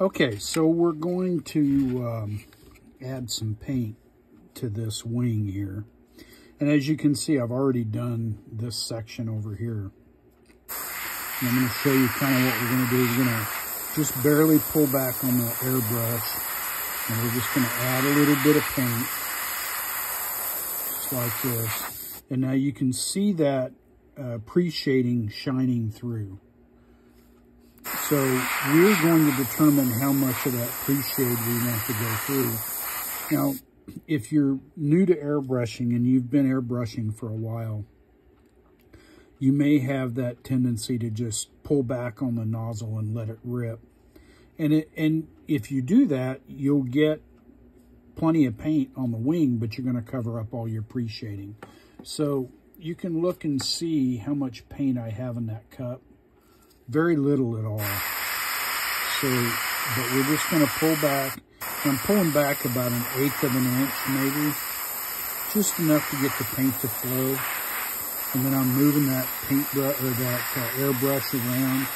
Okay, so we're going to add some paint to this wing here. And as you can see, I've already done this section over here. And I'm going to show you kind of what we're going to do. We're going to just barely pull back on the airbrush. And we're just going to add a little bit of paint. Just like this. And now you can see that pre-shading shining through. So we're going to determine how much of that pre-shade we want to go through. Now, if you're new to airbrushing and you've been airbrushing for a while, you may have that tendency to just pull back on the nozzle and let it rip. And if you do that, you'll get plenty of paint on the wing, but you're going to cover up all your pre-shading. So you can look and see how much paint I have in that cup. Very little at all. So, but we're just going to pull back. I'm pulling back about 1/8 of an inch, maybe. Just enough to get the paint to flow. And then I'm moving that paintbrush or that airbrush around.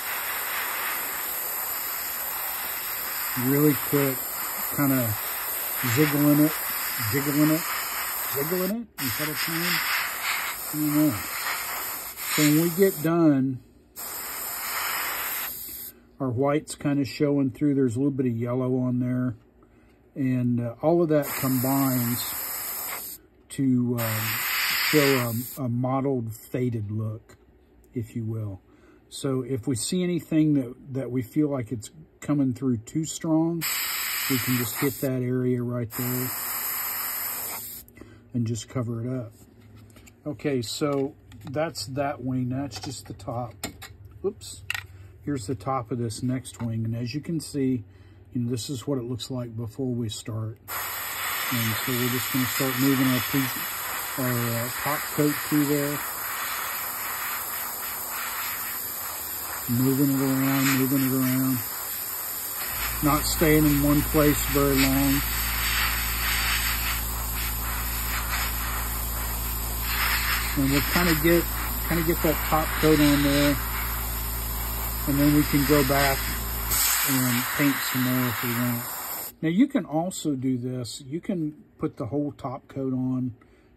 Really quick, kind of ziggling it. Is that a term? I don't know. So when we get done, our white's kind of showing through. There's a little bit of yellow on there. And all of that combines to show a mottled, faded look, if you will. So if we see anything that we feel like it's coming through too strong, we can just hit that area right there and just cover it up. Okay, so that's that wing. That's just the top. Oops. Here's the top of this next wing. And as you can see, this is what it looks like before we start. And so we're just going to start moving our top coat through there. Moving it around. Not staying in one place very long. And we'll kind of get that top coat on there. And then we can go back and paint some more if we want. Now you can also do this. You can put the whole top coat on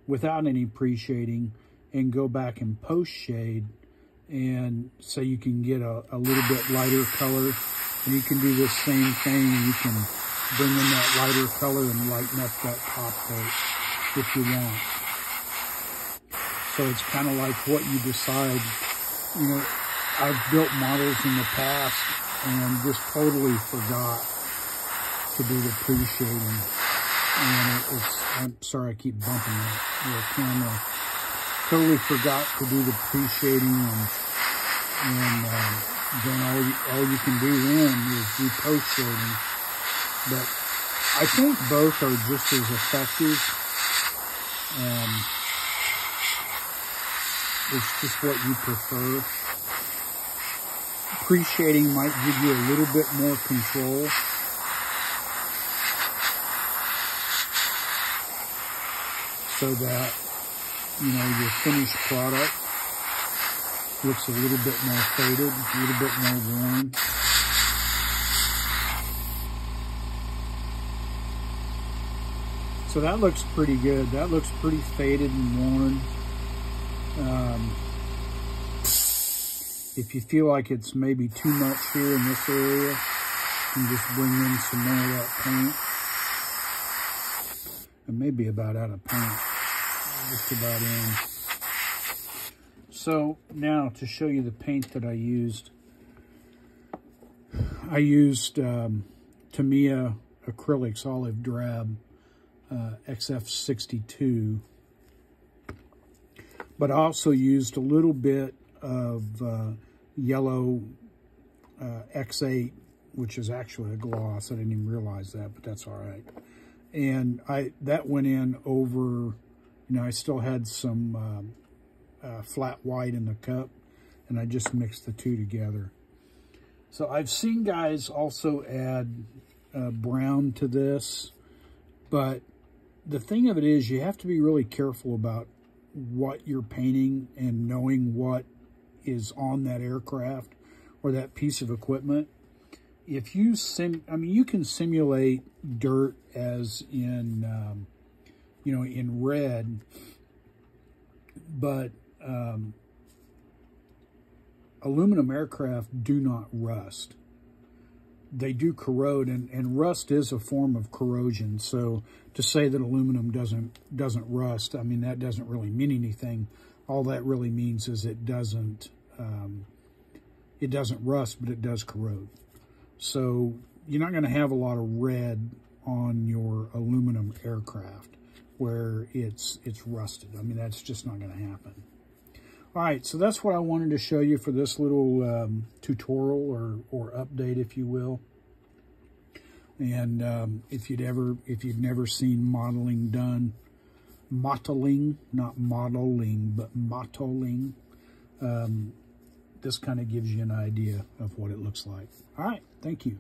without any pre-shading and go back and post-shade, and so you can get a little bit lighter color. And you can do this same thing. You can bring in that lighter color and lighten up that top coat if you want. So it's kind of like what you decide. I've built models in the past and just totally forgot to do the pre-shading. And I'm sorry I keep bumping the camera. Totally forgot to do the pre-shading, and then all you can do then is do post-shading. But I think both are just as effective. It's just what you prefer. Pre-shading might give you a little bit more control. So that, your finished product looks a little bit more faded, a little bit more worn. So that looks pretty good. That looks pretty faded and worn. If you feel like it's maybe too much here in this area, you can just bring in some more of that paint. And maybe about out of paint. Just about in. So now to show you the paint that I used. I used Tamiya Acrylics Olive Drab XF62. But I also used a little bit of yellow X8, which is actually a gloss. I didn't even realize that, but that's all right. And that went in over, I still had some flat white in the cup, and I just mixed the two together. So I've seen guys also add brown to this, but the thing of it is you have to be really careful about what you're painting and knowing what is on that aircraft or that piece of equipment. if you you can simulate dirt as in, you know, in red, but aluminum aircraft do not rust. They do corrode, and rust is a form of corrosion. So to say that aluminum doesn't rust, I mean, that doesn't really mean anything. All that really means is it doesn't rust, but it does corrode. So you're not going to have a lot of red on your aluminum aircraft where it's rusted. I mean, that's just not going to happen. All right, so that's what I wanted to show you for this little tutorial or update, if you will. And if you've never seen modeling done, mottling, not modeling, but mottling, this kind of gives you an idea of what it looks like. All right, thank you.